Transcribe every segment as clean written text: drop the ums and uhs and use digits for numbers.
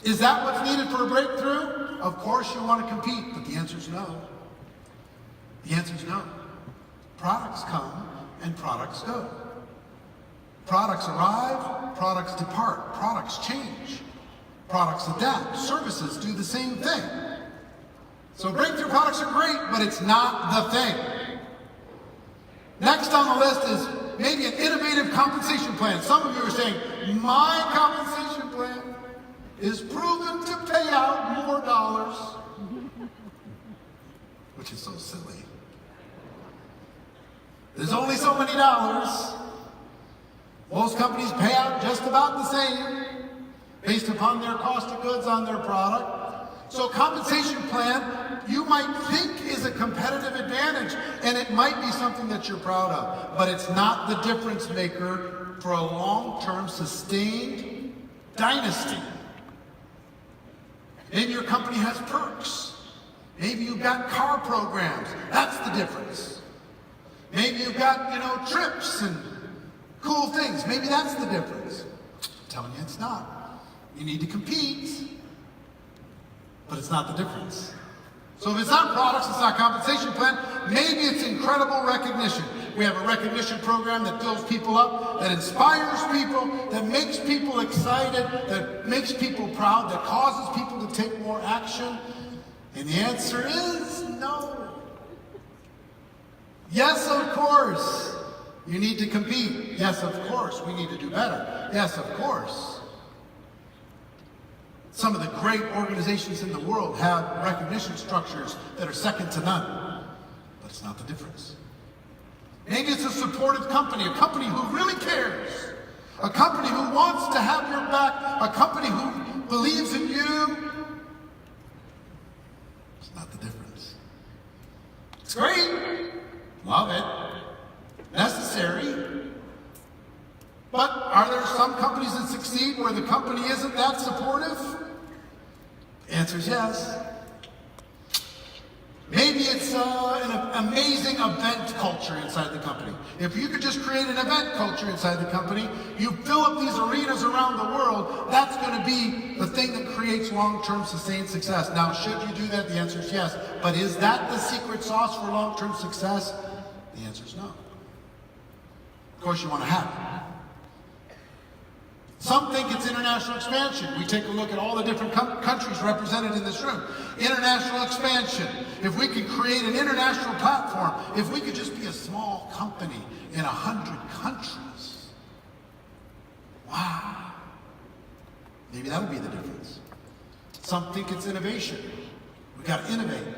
Is that what's needed for a breakthrough? Of course you want to compete, but the answer is no. The answer is no. Products come and products go. Products arrive, products depart, products change, products adapt, services do the same thing. So breakthrough products are great, but it's not the thing. Next on the list is maybe an innovative compensation plan. Some of you are saying, my compensation plan is proven to pay out more dollars, which is so silly. There's only so many dollars. Most companies pay out just about the same based upon their cost of goods on their product. So compensation plan, you might think is a competitive advantage, and it might be something that you're proud of, but it's not the difference maker for a long-term sustained dynasty. Maybe your company has perks. Maybe you've got car programs. That's the difference. Maybe you've got, trips and cool things. Maybe that's the difference. I'm telling you it's not. You need to compete, but it's not the difference. So if it's not products, it's not compensation plan, maybe it's incredible recognition. We have a recognition program that fills people up, that inspires people, that makes people excited, that makes people proud, that causes people to take more action. And the answer is no. Yes, of course, you need to compete. Yes, of course, we need to do better. Yes, of course. Some of the great organizations in the world have recognition structures that are second to none, but it's not the difference. Maybe it's a supportive company, a company who really cares, a company who wants to have your back, a company who believes in you. It's not the difference. It's great, love it, necessary, but are there some companies that succeed where the company isn't that supportive? The answer is yes. Maybe it's an amazing event culture inside the company. If you could just create an event culture inside the company, you fill up these arenas around the world, that's going to be the thing that creates long-term sustained success. Now, should you do that? The answer is yes. But is that the secret sauce for long-term success? The answer is no. Of course, you want to have it. Some think it's international expansion. We take a look at all the different countries represented in this room. International expansion. If we could create an international platform, if we could just be a small company in 100 countries. Wow. Maybe that would be the difference. Some think it's innovation. We've got to innovate.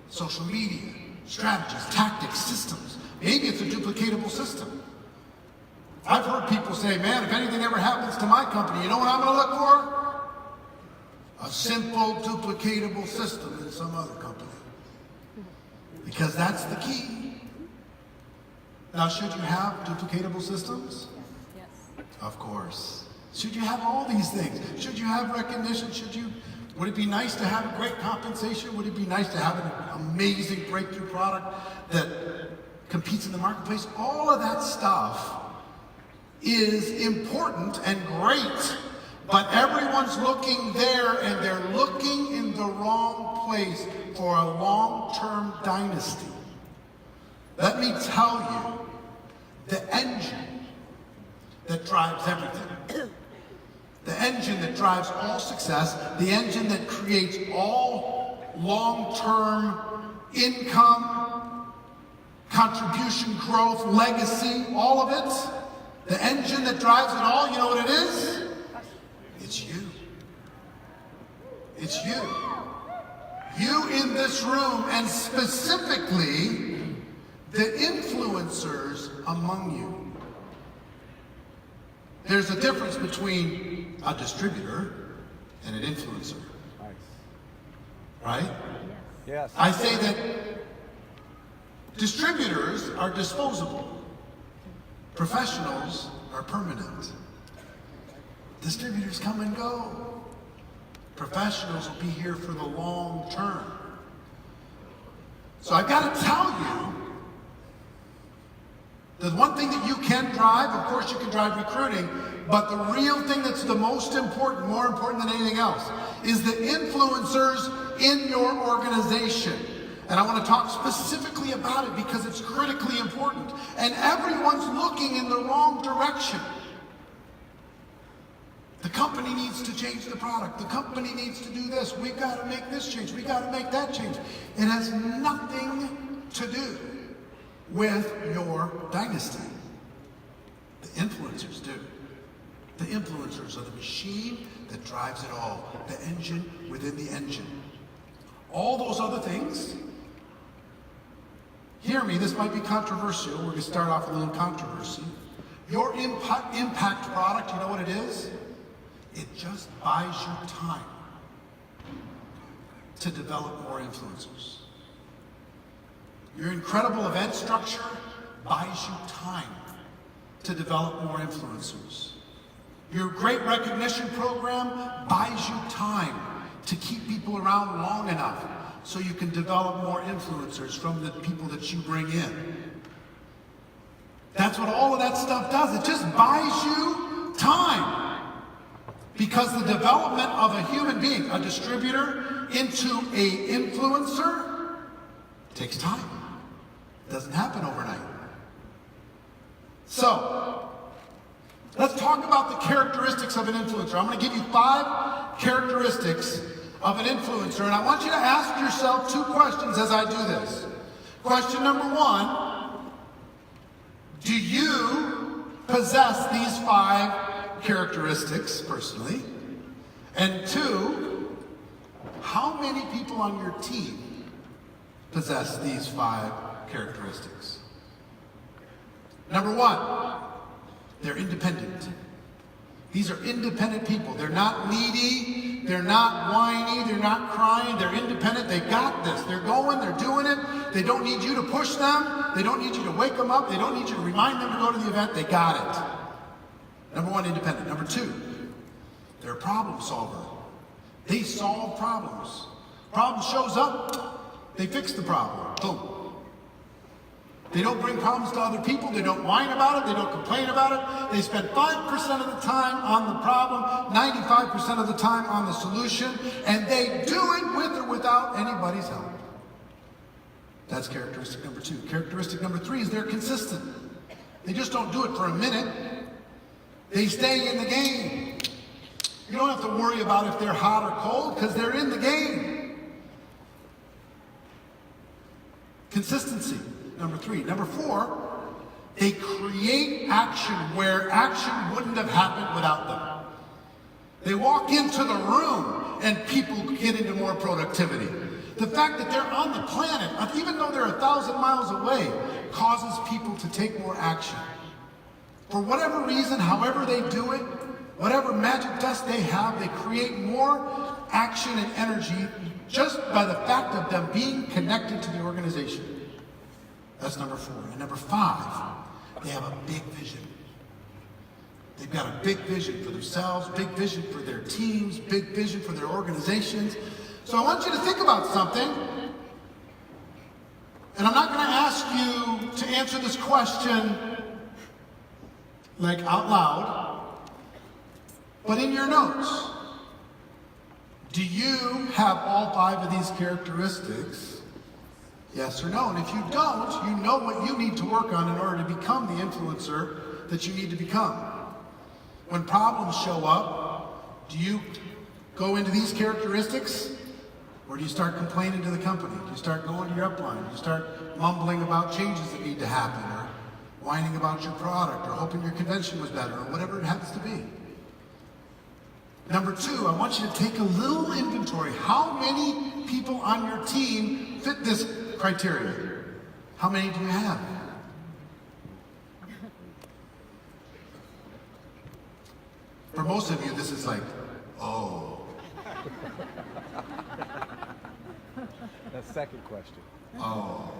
Social media, strategies, tactics, systems. Maybe it's a duplicatable system. I've heard people say, man, if anything ever happens to my company, you know what I'm going to look for? A simple, duplicatable system in some other company. Because that's the key. Now, should you have duplicatable systems? Yes. Of course. Should you have all these things? Should you have recognition? Would it be nice to have great compensation? Would it be nice to have an amazing breakthrough product that competes in the marketplace? All of that stuff is important and great, but everyone's looking there and they're looking in the wrong place for a long-term dynasty. Let me tell you, the engine that drives everything, the engine that drives all success, the engine that creates all long-term income, contribution, growth, legacy, all of it, the engine that drives it all, you know what it is? It's you. It's you. You in this room, and specifically the influencers among you. There's a difference between a distributor and an influencer. Right? Yes. I say that distributors are disposable. Professionals are permanent. Distributors come and go. Professionals will be here for the long term. So I've got to tell you The one thing that you can drive, of course you can drive recruiting, but the real thing that's the most important, more important than anything else, is the influencers in your organization. And I want to talk specifically about it because it's critically important. And everyone's looking in the wrong direction. The company needs to change the product. The company needs to do this. We've got to make this change. We've got to make that change. It has nothing to do with your dynasty. The influencers do. The influencers are the machine that drives it all. The engine within the engine. All those other things, hear me, this might be controversial. We're going to start off with a little controversy. Your impact product, you know what it is? It just buys you time to develop more influencers. Your incredible event structure buys you time to develop more influencers. Your great recognition program buys you time to keep people around long enough so you can develop more influencers from the people that you bring in. That's what all of that stuff does. It just buys you time. Because the development of a human being, a distributor, into an influencer takes time. It doesn't happen overnight. So, let's talk about the characteristics of an influencer. I'm going to give you 5 characteristics of an influencer, and I want you to ask yourself 2 questions as I do this. Question number 1, do you possess these 5 characteristics personally? And 2, how many people on your team possess these 5 characteristics? Number 1, they're independent. These are independent people. They're not needy, they're not whiny, they're not crying, they're independent, they got this. They're going, they're doing it. They don't need you to push them, they don't need you to wake them up, they don't need you to remind them to go to the event, they got it. Number 1, independent. Number 2, they're a problem solver. They solve problems. Problem shows up, they fix the problem. Boom. They don't bring problems to other people. They don't whine about it. They don't complain about it. They spend 5% of the time on the problem, 95% of the time on the solution, and they do it with or without anybody's help. That's characteristic number 2. Characteristic number 3 is they're consistent. They just don't do it for a minute. They stay in the game. You don't have to worry about if they're hot or cold because they're in the game. Consistency, number 3. Number 4, they create action where action wouldn't have happened without them. They walk into the room and people get into more productivity. The fact that they're on the planet, even though they're 1,000 miles away, causes people to take more action. For whatever reason, however they do it, whatever magic dust they have, they create more action and energy just by the fact of them being connected to the organization. That's number 4. And number 5, they have a big vision. They've got a big vision for themselves, big vision for their teams, big vision for their organizations. So I want you to think about something. And I'm not going to ask you to answer this question like out loud, but in your notes, do you have all 5 of these characteristics? Yes or no? And if you don't, you know what you need to work on in order to become the influencer that you need to become. When problems show up, do you go into these characteristics? Or do you start complaining to the company? Do you start going to your upline? Do you start mumbling about changes that need to happen? Or whining about your product? Or hoping your convention was better? Or whatever it happens to be. Number 2, I want you to take a little inventory. How many people on your team fit this criteria? How many do you have? For most of you, this is like, oh. The second question. Oh.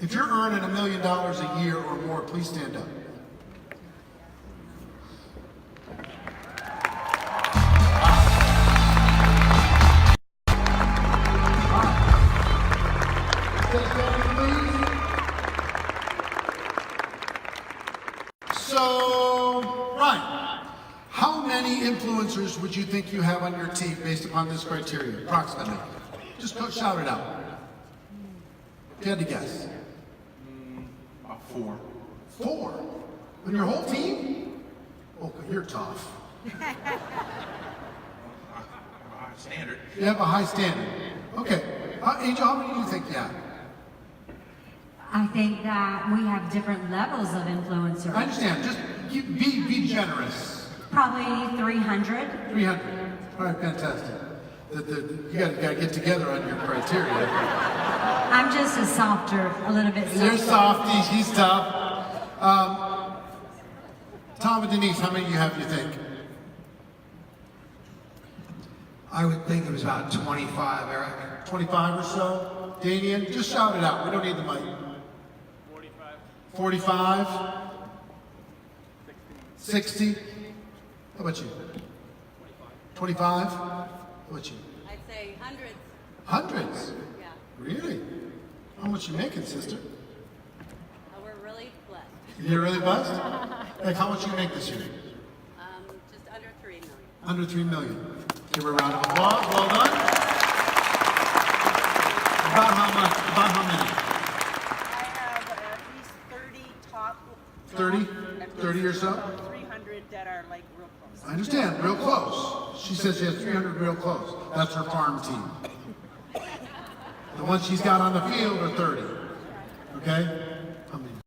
If you're earning $1 million a year or more, please stand up. many influencers would you think you have on your team based upon this criteria, approximately? Just go shout it out. If you had to guess. About 4. 4? On your whole team? Oh, you're tough. High standard. You have a high standard. Okay. Angel, how many do you think you have? I think that we have different levels of influencers. I understand. Just be generous. Probably 300. 300. All right, fantastic. You got to get together on your criteria. I'm just a softer, a little bit softer. You're soft. He's tough. Tom and Denise, how many do you have, you think? I would think it was about 25, Eric. 25 or so? Damien, just shout it out. We don't need the mic. 45? 60? How about you? 25? How about you? I'd say hundreds. Hundreds? Yeah. Really? How much you making, sister? We're really blessed. You're really blessed? Like, how much you make this year? Just under 3 million. Under 3 million. Give her a round of applause. Well done. About how much? About how many? I have at least 30 top. 30? and 30 or so? about 300 that are like real close. I understand, real close. She says she has 300 real close. That's her farm team. The ones she's got on the field are 30. Okay?